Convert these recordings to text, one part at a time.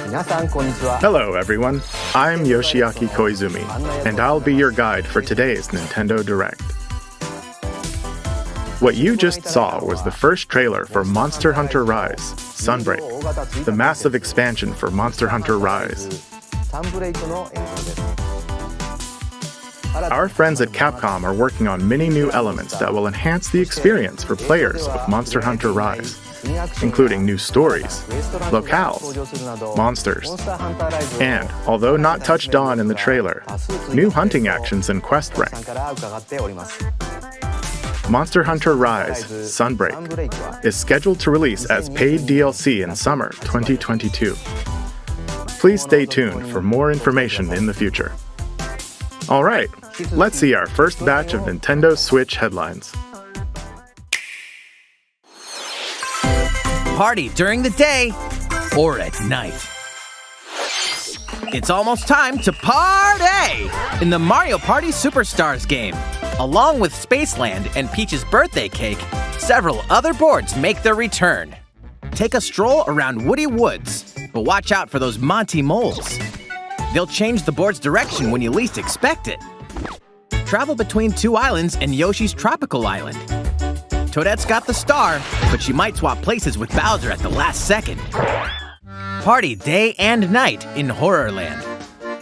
Hello, everyone. I'm Yoshiaki Koizumi, and I'll be your guide for today's Nintendo Direct. What you just saw was the first trailer for Monster Hunter Rise: Sunbreak, the massive expansion for Monster Hunter Rise. Our friends at Capcom are working on many new elements that will enhance the experience for players of Monster Hunter Rise, including new stories, locales, monsters, and, although not touched on in the trailer, new hunting actions and quest rank. Monster Hunter Rise: Sunbreak is scheduled to release as paid DLC in summer 2022. Please stay tuned for more information in the future. Alright, let's see our first batch of Nintendo Switch headlines. Party during the day or at night. It's almost time to party in the Mario Party Superstars game. Along with Spaceland and Peach's birthday cake, several other boards make their return. Take a stroll around Woody Woods, but watch out for those Monty moles. They'll change the board's direction when you least expect it. Travel between two islands and Yoshi's tropical island. Toadette's got the star, but she might swap places with Bowser at the last second. Party day and night in Horrorland.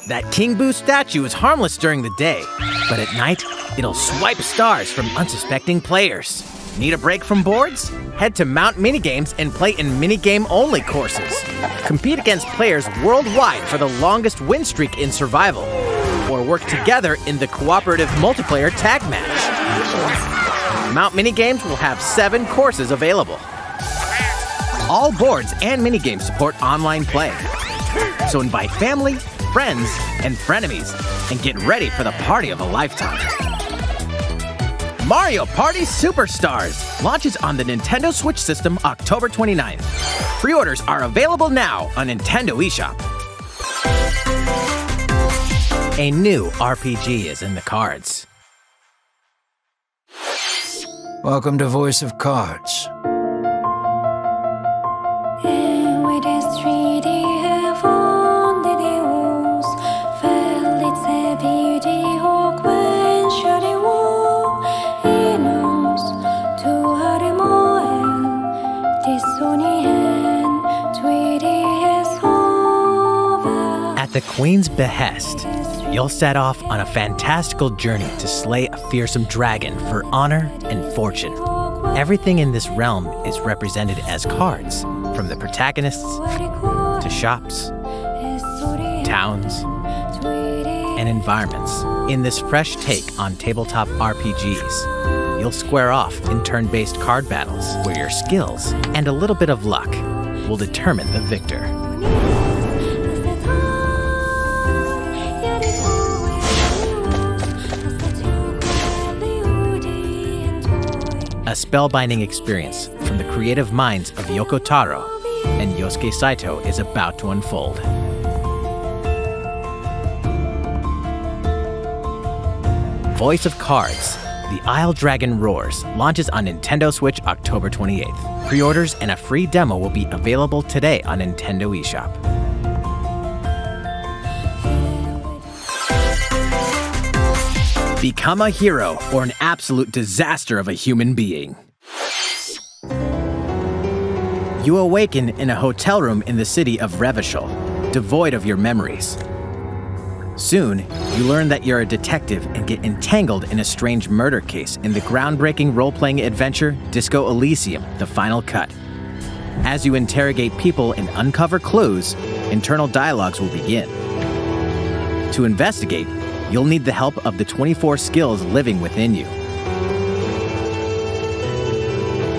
That King Boo statue is harmless during the day, but at night, it'll swipe stars from unsuspecting players. Need a break from boards? Head to Mount Minigames and play in minigame-only courses. Compete against players worldwide for the longest win streak in survival, or work together in the cooperative multiplayer tag match. Mount Minigames will have 7 courses available. All boards and minigames support online play. So invite family, friends, and frenemies, and get ready for the party of a lifetime. Mario Party Superstars launches on the Nintendo Switch system October 29th. Pre-orders are available now on Nintendo eShop. A new RPG is in the cards. Welcome to Voice of Cards. At the Queen's behest, you'll set off on a fantastical journey to slay a fearsome dragon for honor and fortune. Everything in this realm is represented as cards, from the protagonists to shops, towns, and environments. In this fresh take on tabletop RPGs, you'll square off in turn-based card battles where your skills and a little bit of luck will determine the victor. A spellbinding experience from the creative minds of Yoko Taro and Yosuke Saito is about to unfold. Voice of Cards, The Isle Dragon Roars launches on Nintendo Switch October 28th. Pre-orders and a free demo will be available today on Nintendo eShop. Become a hero or an absolute disaster of a human being. You awaken in a hotel room in the city of Revachol, devoid of your memories. Soon, you learn that you're a detective and get entangled in a strange murder case in the groundbreaking role-playing adventure Disco Elysium: The Final Cut. As you interrogate people and uncover clues, internal dialogues will begin. To investigate, you'll need the help of the 24 skills living within you.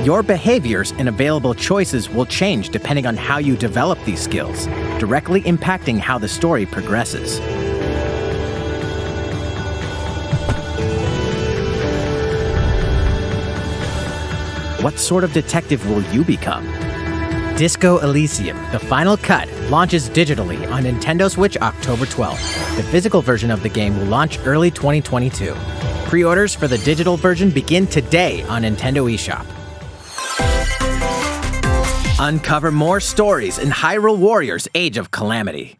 Your behaviors and available choices will change depending on how you develop these skills, directly impacting how the story progresses. What sort of detective will you become? Disco Elysium: The Final Cut launches digitally on Nintendo Switch October 12th. The physical version of the game will launch early 2022. Pre-orders for the digital version begin today on Nintendo eShop. Uncover more stories in Hyrule Warriors: Age of Calamity.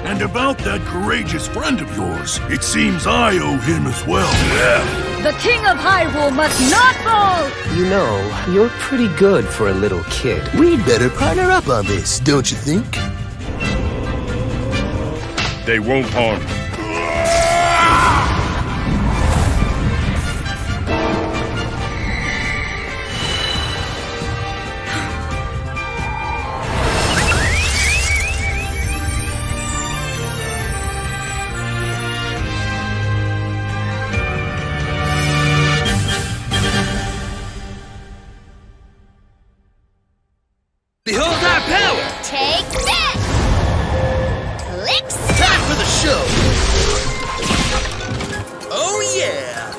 And about that courageous friend of yours, it seems I owe him as well. The King of Hyrule must not fall! You know, you're pretty good for a little kid. We'd better partner up on this, don't you think? They won't harm you. Behold our power! Take that! Clicks! Time for the show! Oh yeah!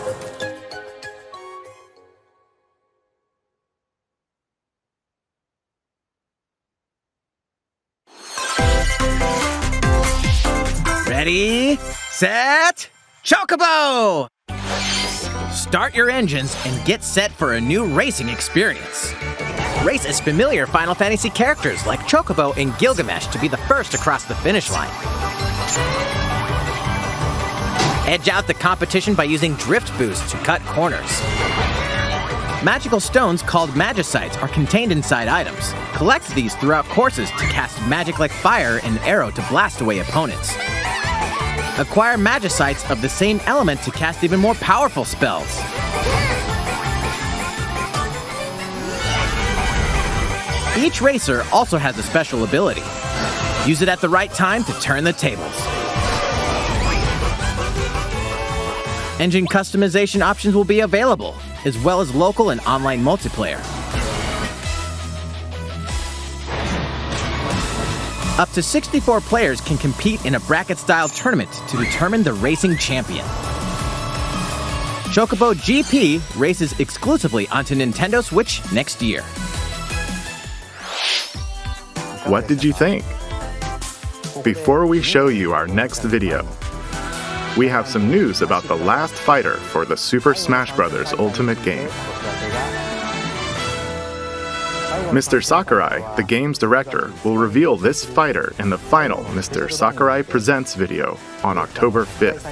Ready, set, Chocobo! Start your engines and get set for a new racing experience. Race as familiar Final Fantasy characters like Chocobo and Gilgamesh to be the first across the finish line. Edge out the competition by using Drift Boost to cut corners. Magical stones called Magicites are contained inside items. Collect these throughout courses to cast magic like fire and arrow to blast away opponents. Acquire Magicites of the same element to cast even more powerful spells. Each racer also has a special ability. Use it at the right time to turn the tables. Engine customization options will be available, as well as local and online multiplayer. Up to 64 players can compete in a bracket-style tournament to determine the racing champion. Chocobo GP races exclusively onto Nintendo Switch next year. What did you think? Before we show you our next video, we have some news about the last fighter for the Super Smash Bros. Ultimate game. Mr. Sakurai, the game's director, will reveal this fighter in the final Mr. Sakurai Presents video on October 5th.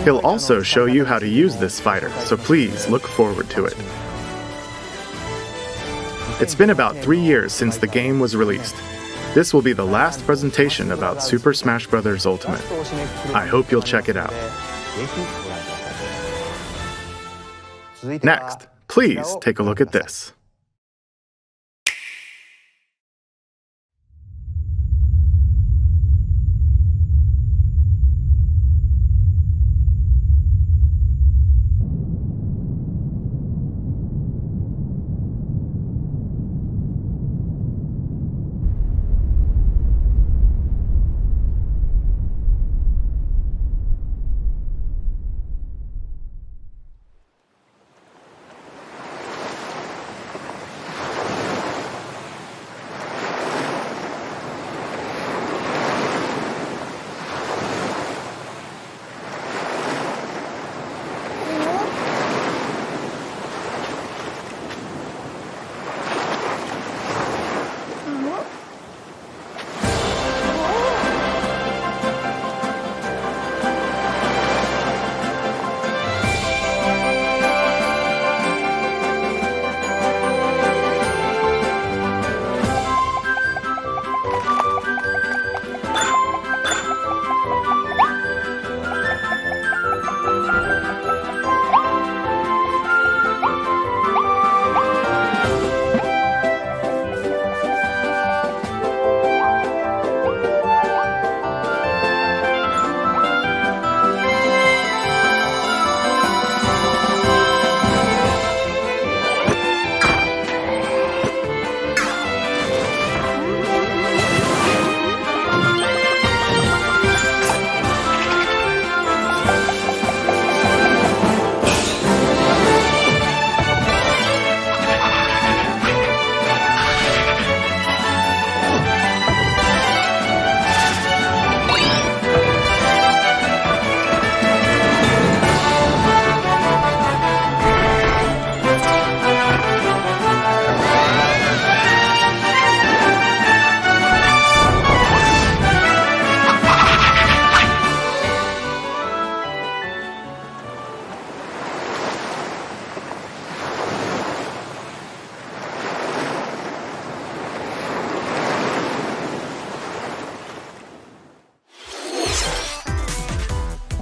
He'll also show you how to use this fighter, so please look forward to it. It's been about 3 years since the game was released. This will be the last presentation about Super Smash Bros. Ultimate. I hope you'll check it out. Next, please take a look at this.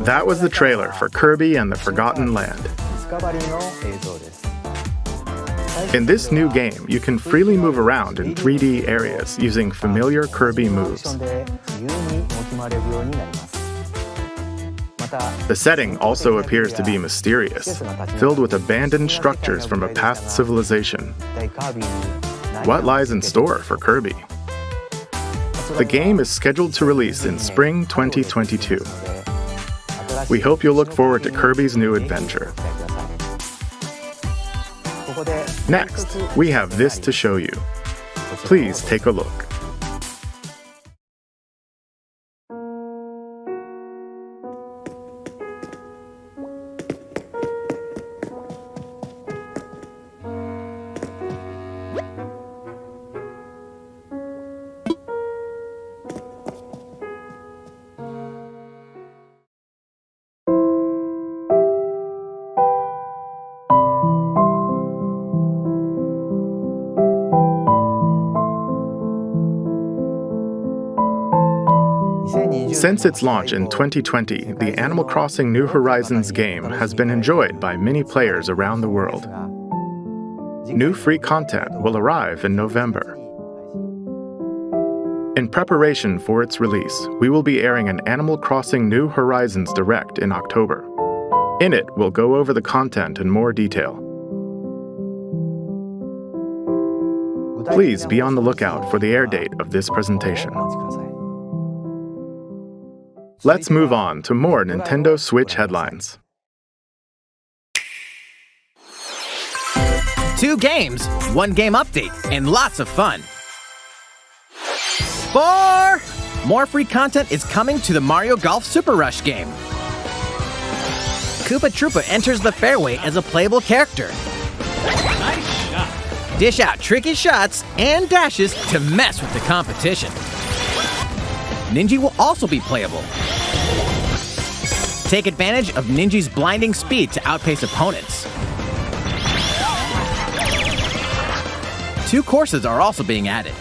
That was the trailer for Kirby and the Forgotten Land. In this new game, you can freely move around in 3D areas using familiar Kirby moves. The setting also appears to be mysterious, filled with abandoned structures from a past civilization. What lies in store for Kirby? The game is scheduled to release in spring 2022. We hope you'll look forward to Kirby's new adventure. Next, we have this to show you. Please take a look. Since its launch in 2020, the Animal Crossing New Horizons game has been enjoyed by many players around the world. New free content will arrive in November. In preparation for its release, we will be airing an Animal Crossing New Horizons Direct in October. In it, we'll go over the content in more detail. Please be on the lookout for the air date of this presentation. Let's move on to more Nintendo Switch headlines. 2 games, 1 game update, and lots of fun. 4! More free content is coming to the Mario Golf Super Rush game. Koopa Troopa enters the fairway as a playable character. Nice shot. Dish out tricky shots and dashes to mess with the competition. Ninja will also be playable. Take advantage of Ninja's blinding speed to outpace opponents. 2 courses are also being added.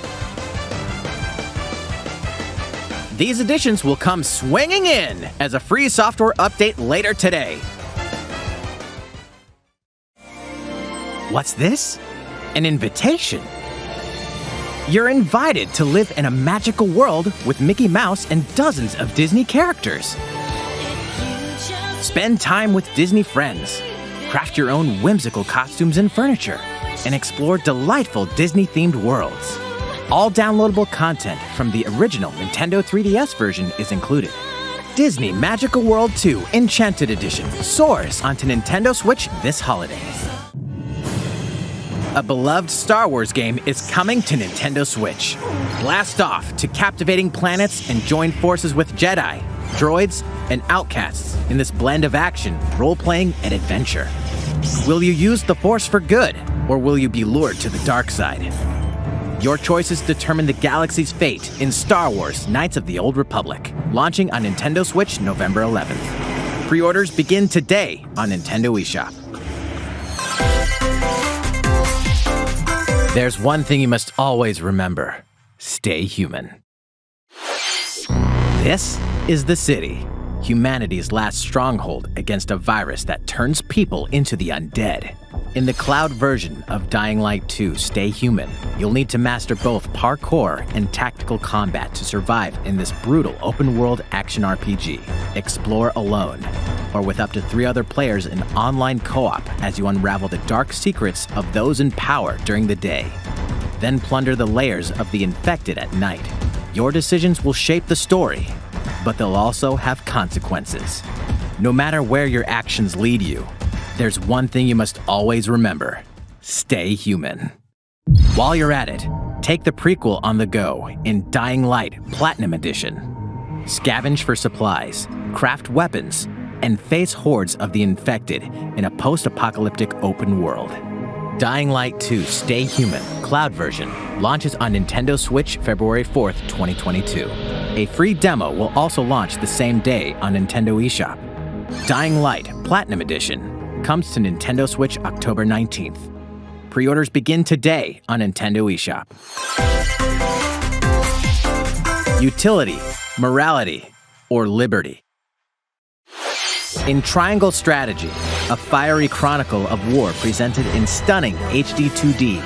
These additions will come swinging in as a free software update later today. What's this? An invitation. You're invited to live in a magical world with Mickey Mouse and dozens of Disney characters. Spend time with Disney friends, craft your own whimsical costumes and furniture, and explore delightful Disney-themed worlds. All downloadable content from the original Nintendo 3DS version is included. Disney Magical World 2 Enchanted Edition soars onto Nintendo Switch this holiday. A beloved Star Wars game is coming to Nintendo Switch. Blast off to captivating planets and join forces with Jedi, droids, and outcasts in this blend of action, role-playing, and adventure. Will you use the Force for good, or will you be lured to the dark side? Your choices determine the galaxy's fate in Star Wars Knights of the Old Republic, launching on Nintendo Switch November 11th. Pre-orders begin today on Nintendo eShop. There's one thing you must always remember. Stay human. This is the city, humanity's last stronghold against a virus that turns people into the undead. In the cloud version of Dying Light 2 Stay Human, you'll need to master both parkour and tactical combat to survive in this brutal open-world action RPG. Explore alone, or with up to 3 other players in online co-op as you unravel the dark secrets of those in power during the day. Then plunder the layers of the infected at night. Your decisions will shape the story, but they'll also have consequences. No matter where your actions lead you, there's one thing you must always remember. Stay human. While you're at it, take the prequel on the go in Dying Light Platinum Edition. Scavenge for supplies, craft weapons, and face hordes of the infected in a post-apocalyptic open world. Dying Light 2 Stay Human Cloud version launches on Nintendo Switch February 4th, 2022. A free demo will also launch the same day on Nintendo eShop. Dying Light Platinum Edition comes to Nintendo Switch October 19th. Pre-orders begin today on Nintendo eShop. Utility, morality, or liberty? In Triangle Strategy, a fiery chronicle of war presented in stunning HD 2D.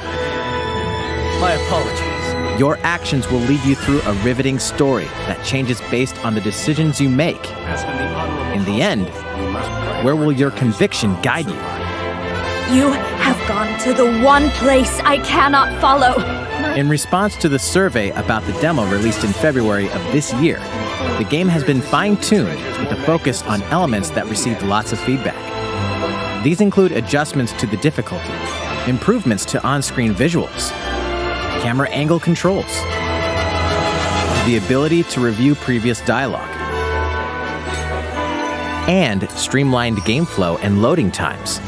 My apologies. Your actions will lead you through a riveting story that changes based on the decisions you make. In the end, where will your conviction guide you? You have gone to the one place I cannot follow. In response to the survey about the demo released in February of this year, the game has been fine-tuned with a focus on elements that received lots of feedback. These include adjustments to the difficulty, improvements to on-screen visuals, camera angle controls, the ability to review previous dialogue, and streamlined game flow and loading times.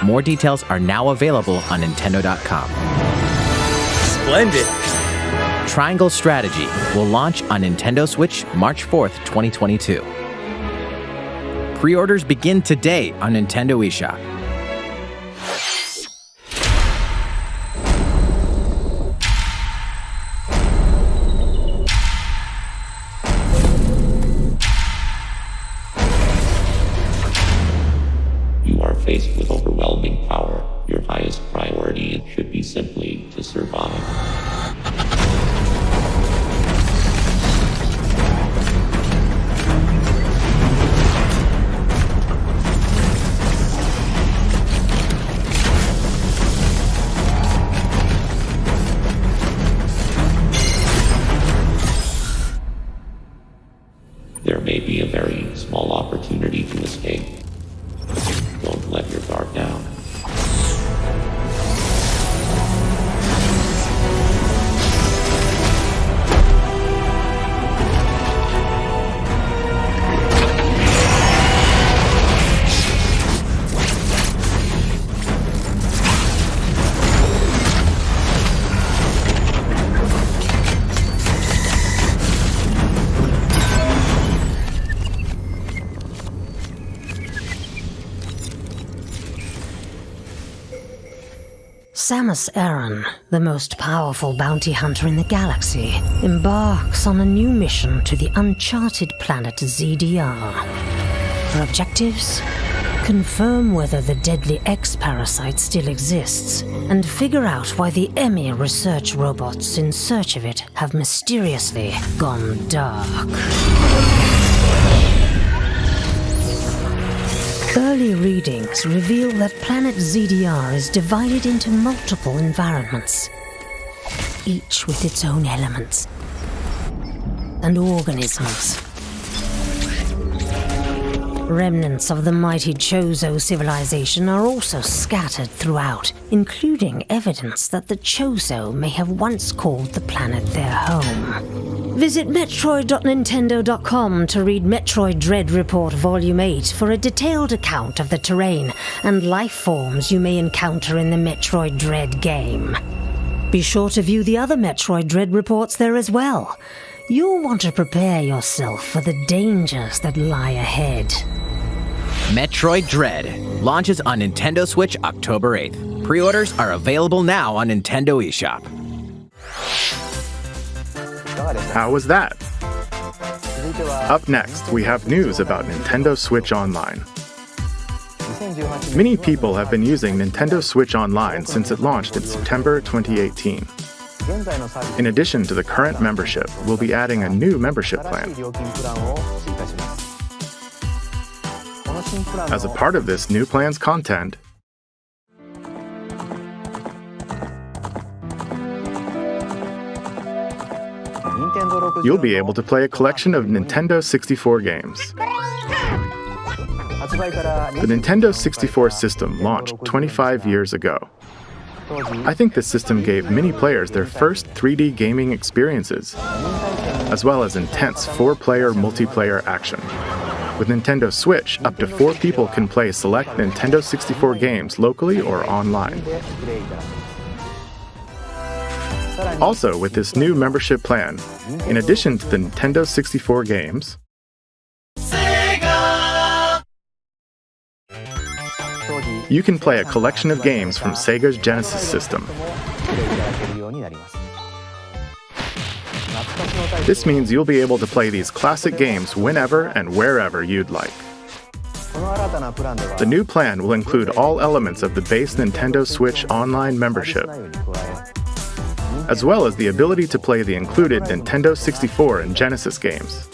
More details are now available on Nintendo.com. Splendid. Triangle Strategy will launch on Nintendo Switch March 4th, 2022. Pre-orders begin today on Nintendo eShop. You are faced with overwhelming power. Your highest priority should be simply to survive. There may be a very small opportunity to escape. Don't let your guard down. Samus Aran, the most powerful bounty hunter in the galaxy, embarks on a new mission to the uncharted planet ZDR. Her objectives? Confirm whether the deadly X-parasite still exists, and figure out why the EMI research robots in search of it have mysteriously gone dark. Early readings reveal that planet ZDR is divided into multiple environments, each with its own elements and organisms. Remnants of the mighty Chozo civilization are also scattered throughout, including evidence that the Chozo may have once called the planet their home. Visit Metroid.Nintendo.com to read Metroid Dread Report Volume 8 for a detailed account of the terrain and life forms you may encounter in the Metroid Dread game. Be sure to view the other Metroid Dread reports there as well. You'll want to prepare yourself for the dangers that lie ahead. Metroid Dread launches on Nintendo Switch October 8th. Pre-orders are available now on Nintendo eShop. How was that? Up next, we have news about Nintendo Switch Online. Many people have been using Nintendo Switch Online since it launched in September 2018. In addition to the current membership, we'll be adding a new membership plan. As a part of this new plan's content, you'll be able to play a collection of Nintendo 64 games. The Nintendo 64 system launched 25 years ago. I think this system gave many players their first 3D gaming experiences, as well as intense 4-player multiplayer action. With Nintendo Switch, up to 4 people can play select Nintendo 64 games locally or online. Also, with this new membership plan, in addition to the Nintendo 64 games, you can play a collection of games from Sega's Genesis system. This means you'll be able to play these classic games whenever and wherever you'd like. The new plan will include all elements of the base Nintendo Switch Online membership, as well as the ability to play the included Nintendo 64 and Genesis games.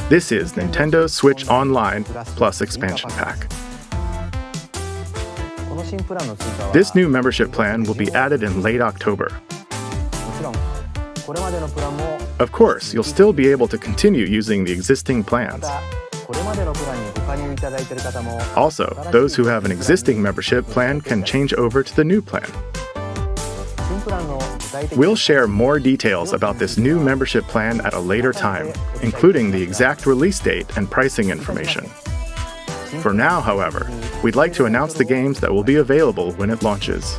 This is Nintendo Switch Online plus Expansion Pack. This new membership plan will be added in late October. Of course, you'll still be able to continue using the existing plans. Also, those who have an existing membership plan can change over to the new plan. We'll share more details about this new membership plan at a later time, including the exact release date and pricing information. For now, however, we'd like to announce the games that will be available when it launches.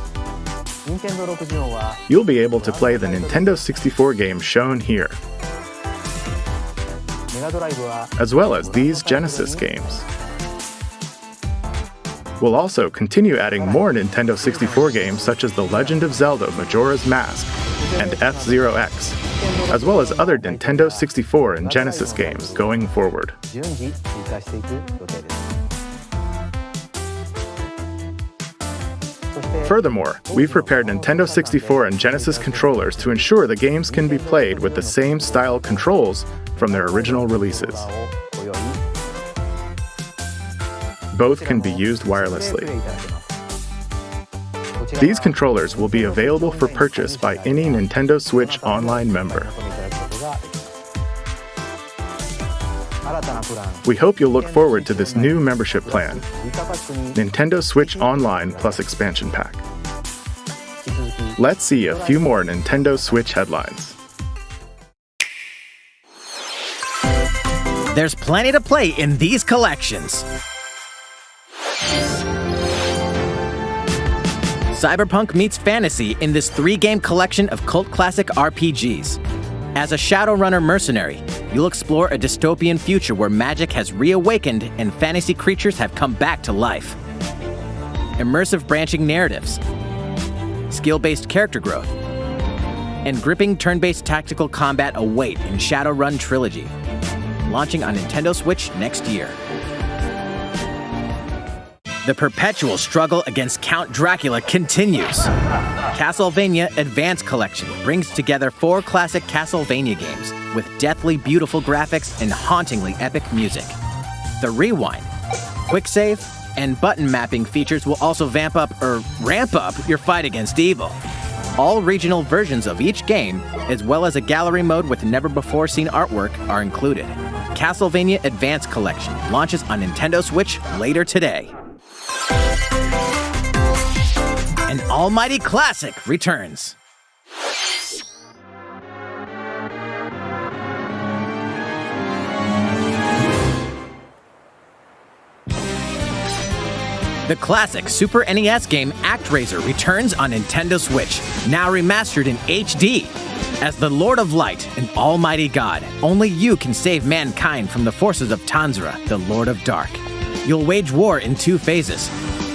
You'll be able to play the Nintendo 64 games shown here, as well as these Genesis games. We'll also continue adding more Nintendo 64 games such as The Legend of Zelda Majora's Mask and F-Zero X, as well as other Nintendo 64 and Genesis games going forward. Furthermore, we've prepared Nintendo 64 and Genesis controllers to ensure the games can be played with the same style controls from their original releases. Both can be used wirelessly. These controllers will be available for purchase by any Nintendo Switch Online member. We hope you'll look forward to this new membership plan, Nintendo Switch Online plus Expansion Pack. Let's see a few more Nintendo Switch headlines. There's plenty to play in these collections. Cyberpunk meets fantasy in this 3-game collection of cult classic RPGs. As a Shadowrunner mercenary, you'll explore a dystopian future where magic has reawakened and fantasy creatures have come back to life. Immersive branching narratives, skill-based character growth, and gripping turn-based tactical combat await in Shadowrun Trilogy, launching on Nintendo Switch next year. The perpetual struggle against Count Dracula continues. Castlevania Advance Collection brings together 4 classic Castlevania games with deathly beautiful graphics and hauntingly epic music. The Rewind, Quick Save, and button mapping features will also ramp up your fight against evil. All regional versions of each game, as well as a gallery mode with never-before-seen artwork, are included. Castlevania Advance Collection launches on Nintendo Switch later today. An almighty classic returns. The classic Super NES game ActRaiser returns on Nintendo Switch, now remastered in HD. As the Lord of Light and Almighty God, only you can save mankind from the forces of Tanzra, the Lord of Dark. You'll wage war in 2 phases.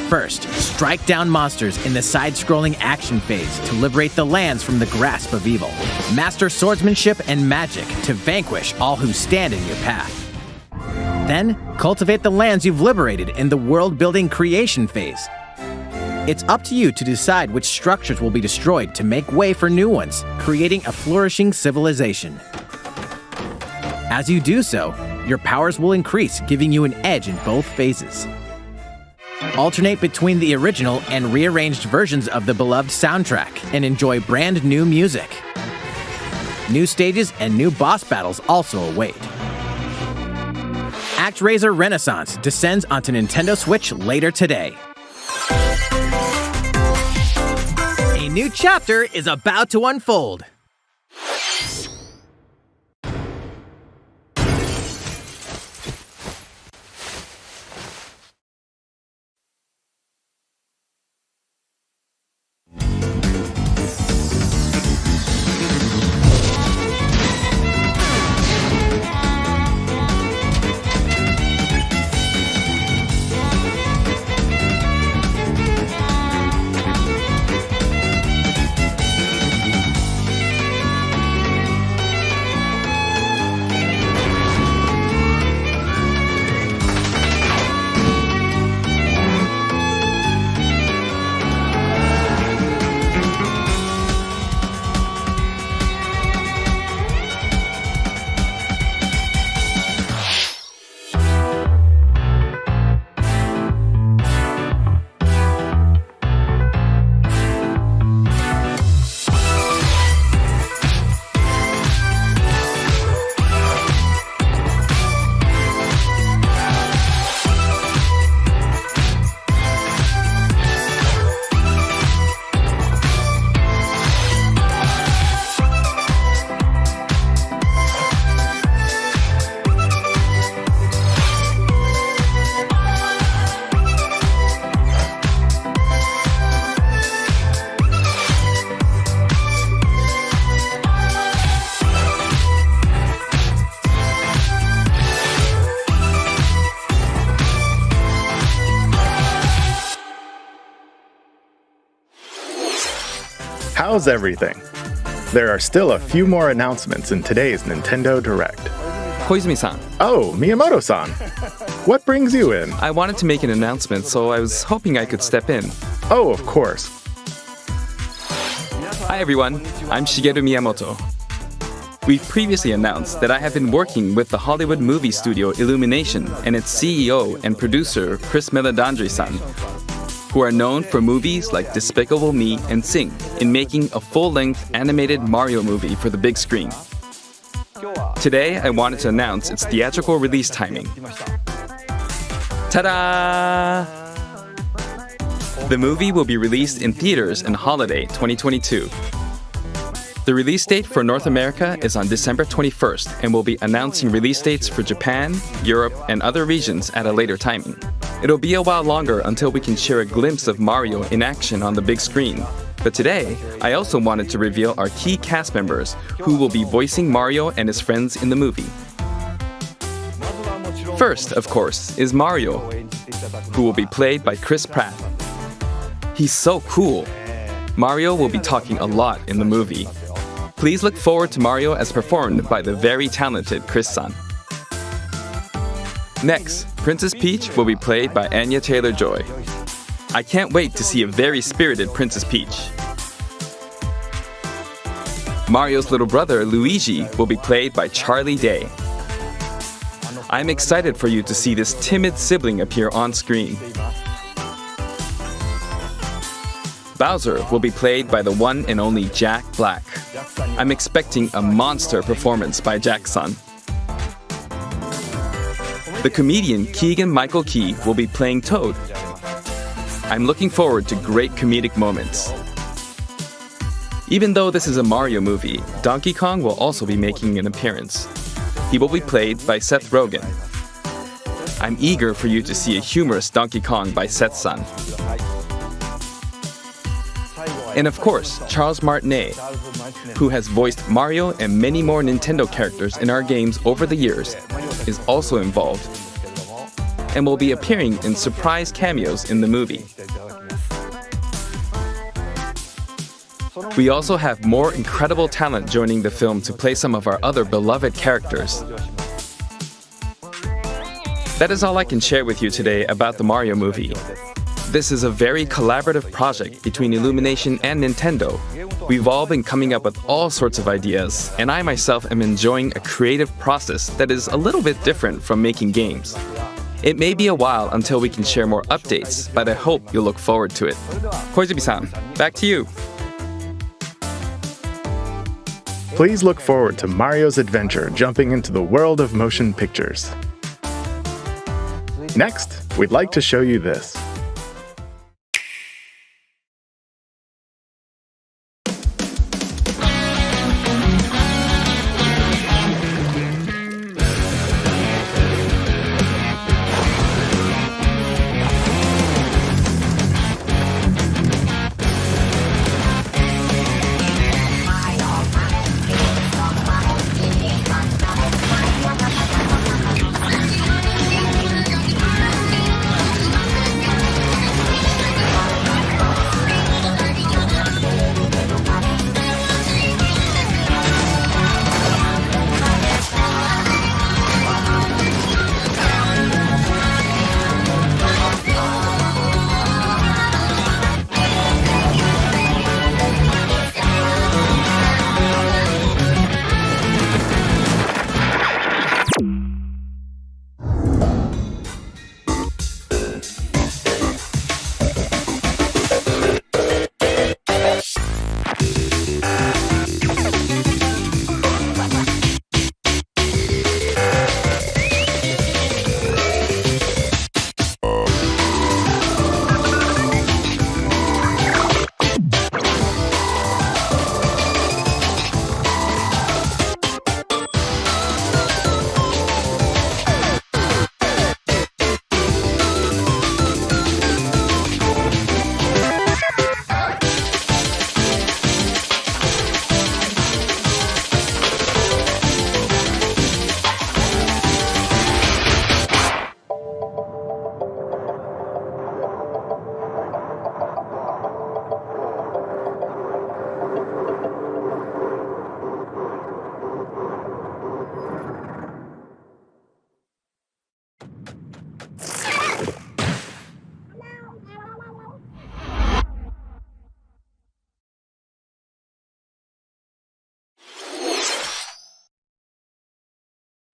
First, strike down monsters in the side-scrolling action phase to liberate the lands from the grasp of evil. Master swordsmanship and magic to vanquish all who stand in your path. Then, cultivate the lands you've liberated in the world-building creation phase. It's up to you to decide which structures will be destroyed to make way for new ones, creating a flourishing civilization. As you do so, your powers will increase, giving you an edge in both phases. Alternate between the original and rearranged versions of the beloved soundtrack and enjoy brand new music. New stages and new boss battles also await. ActRaiser Renaissance descends onto Nintendo Switch later today. A new chapter is about to unfold. How's everything? There are still a few more announcements in today's Nintendo Direct. Koizumi-san, Oh, Miyamoto-san. What brings you in? I wanted to make an announcement, so I was hoping I could step in. Oh, of course. Hi everyone, I'm Shigeru Miyamoto. We've previously announced that I have been working with the Hollywood movie studio Illumination and its CEO and producer Chris Meledandri-san, who are known for movies like Despicable Me and Sing, in making a full-length animated Mario movie for the big screen. Today, I wanted to announce its theatrical release timing. Ta-da! The movie will be released in theaters in holiday 2022. The release date for North America is on December 21st, and we'll be announcing release dates for Japan, Europe, and other regions at a later timing. It'll be a while longer until we can share a glimpse of Mario in action on the big screen. But today, I also wanted to reveal our key cast members who will be voicing Mario and his friends in the movie. First, of course, is Mario, who will be played by Chris Pratt. He's so cool. Mario will be talking a lot in the movie. Please look forward to Mario as performed by the very talented Chris-san. Next, Princess Peach will be played by Anya Taylor-Joy. I can't wait to see a very spirited Princess Peach. Mario's little brother, Luigi, will be played by Charlie Day. I'm excited for you to see this timid sibling appear on screen. Bowser will be played by the one and only Jack Black. I'm expecting a monster performance by Jack-san. The comedian Keegan-Michael Key will be playing Toad. I'm looking forward to great comedic moments. Even though this is a Mario movie, Donkey Kong will also be making an appearance. He will be played by Seth Rogen. I'm eager for you to see a humorous Donkey Kong by Seth-san. And of course, Charles Martinet, who has voiced Mario and many more Nintendo characters in our games over the years, is also involved and will be appearing in surprise cameos in the movie. We also have more incredible talent joining the film to play some of our other beloved characters. That is all I can share with you today about the Mario movie. This is a very collaborative project between Illumination and Nintendo. We've all been coming up with all sorts of ideas, and I myself am enjoying a creative process that is a little bit different from making games. It may be a while until we can share more updates, but I hope you'll look forward to it. Koizumi-san, back to you. Please look forward to Mario's adventure jumping into the world of motion pictures. Next, we'd like to show you this.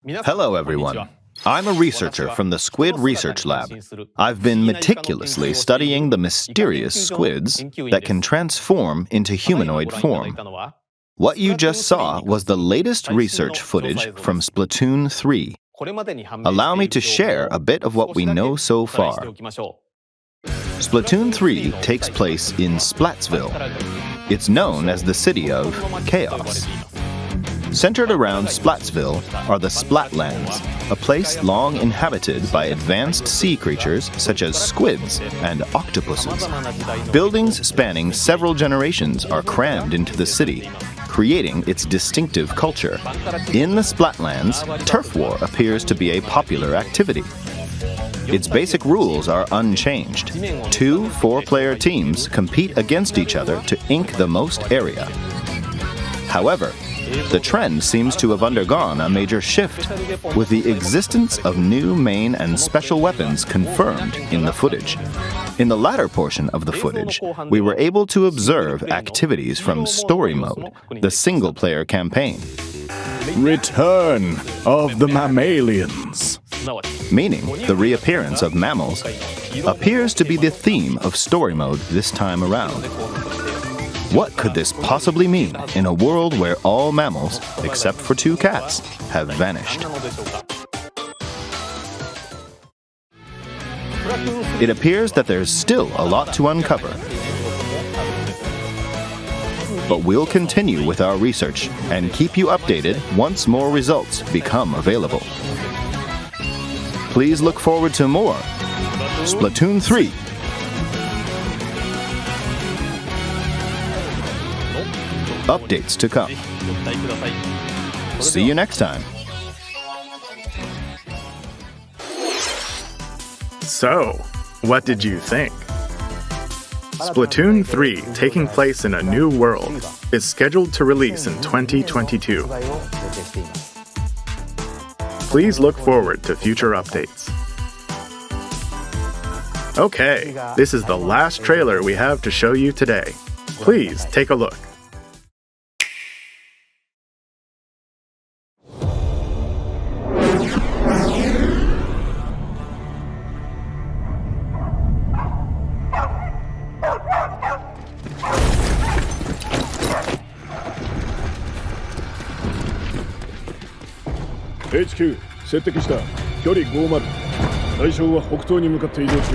Hello, everyone. I'm a researcher from the Squid Research Lab. I've been meticulously studying the mysterious squids that can transform into humanoid form. What you just saw was the latest research footage from Splatoon 3. Allow me to share a bit of what we know so far. Splatoon 3 takes place in Splatsville. It's known as the City of Chaos. Centered around Splatsville are the Splatlands, a place long inhabited by advanced sea creatures such as squids and octopuses. Buildings spanning several generations are crammed into the city, creating its distinctive culture. In the Splatlands, turf war appears to be a popular activity. Its basic rules are unchanged. 2 4-player teams compete against each other to ink the most area. However, the trend seems to have undergone a major shift, with the existence of new main and special weapons confirmed in the footage. In the latter portion of the footage, we were able to observe activities from Story Mode, the single-player campaign. Return of the mammalians. Meaning the reappearance of mammals appears to be the theme of Story Mode this time around. What could this possibly mean in a world where all mammals, except for 2 cats, have vanished? It appears that there's still a lot to uncover. But we'll continue with our research and keep you updated once more results become available. Please look forward to more Splatoon 3. Updates to come. See you next time. So, what did you think? Splatoon 3, taking place in a new world, is scheduled to release in 2022. Please look forward to future updates. Okay, this is the last trailer we have to show you today. Please take a look. HQ 接敵した距離50対象は北東に向かって移動中遅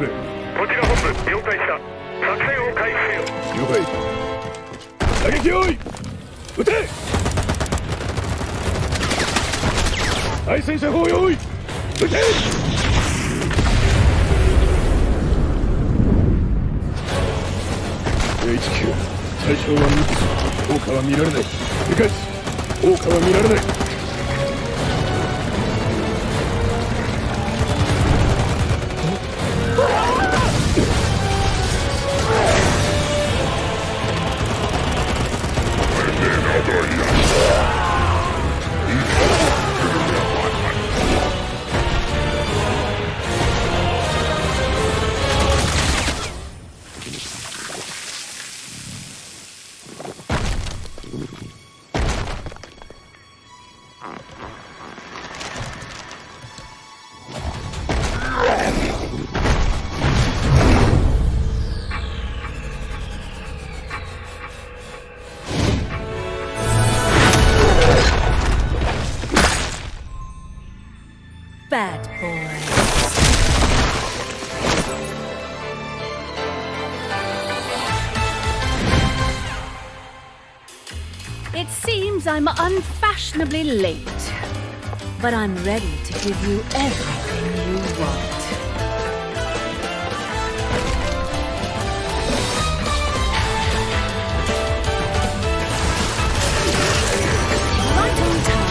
れこちら本部了解した作戦を開始せよ了解射撃用意撃て対戦車砲用意撃てHQ 対象は3つ効果は見られない理解効果は見られないBad boys. It seems I'm unfashionably late, but I'm ready to give you everything you want. Right on time.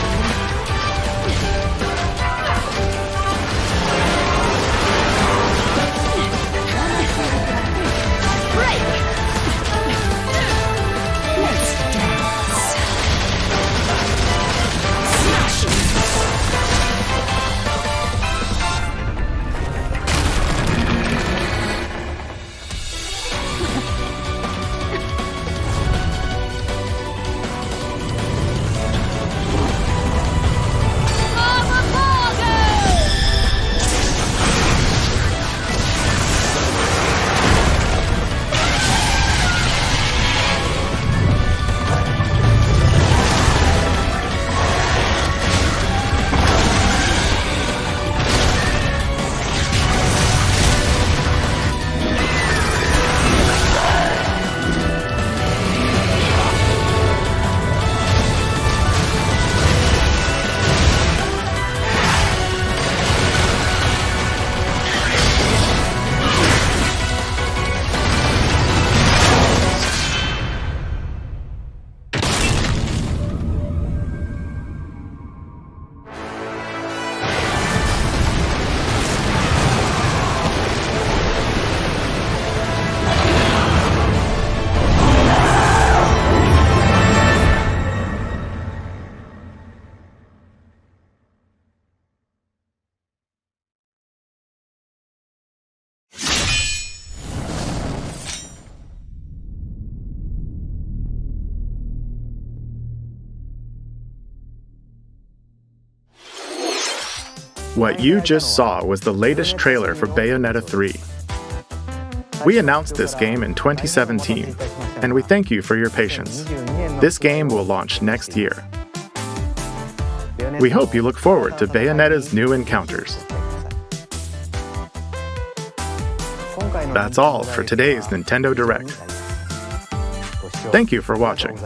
What you just saw was the latest trailer for Bayonetta 3. We announced this game in 2017, and we thank you for your patience. This game will launch next year. We hope you look forward to Bayonetta's new encounters. That's all for today's Nintendo Direct. Thank you for watching.